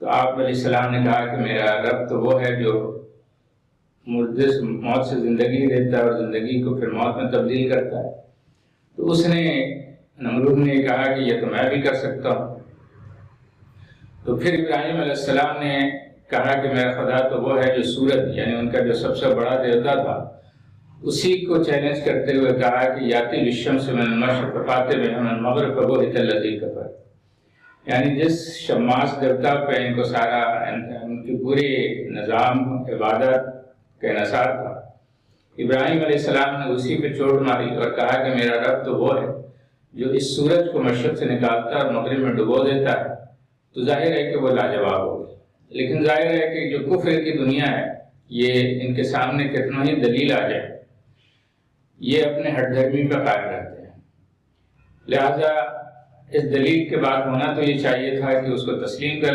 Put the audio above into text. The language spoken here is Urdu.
تو آپ علیہ السلام نے کہا کہ میرا رب تو وہ ہے جو مردے موت سے زندگی دیتا ہے اور زندگی کو پھر موت میں تبدیل کرتا ہے۔ تو اس نے نمرود نے کہا کہ یہ تو میں بھی کر سکتا ہوں۔ تو پھر ابراہیم علیہ السلام نے کہا کہ میرا خدا تو وہ ہے جو سورج یعنی ان کا جو سب سے بڑا دیوتا تھا اسی کو چیلنج کرتے ہوئے کہا کہ یاتی بالشمس من المشرق فاتح بها من المغرب فبہت الذی کفر، یعنی جس شماس دیوتا پہ ان کو سارا ان کی پوری نظام عبادت کا انحصار تھا، ابراہیم علیہ السلام نے اسی پہ چوٹ ماری اور کہا کہ میرا رب تو وہ ہے جو اس سورج کو مشرق سے نکالتا ہے اور مغرب میں ڈبو دیتا ہے۔ تو ظاہر ہے کہ وہ لاجواب ہوگی، لیکن ظاہر ہے کہ جو کفر کی دنیا ہے یہ ان کے سامنے کتنا ہی دلیل آ جائے یہ اپنے ہٹ دھرمی پہ قائم رہتے ہیں، لہذا اس دلیل کے بعد ہونا تو یہ چاہیے تھا کہ اس کو تسلیم کر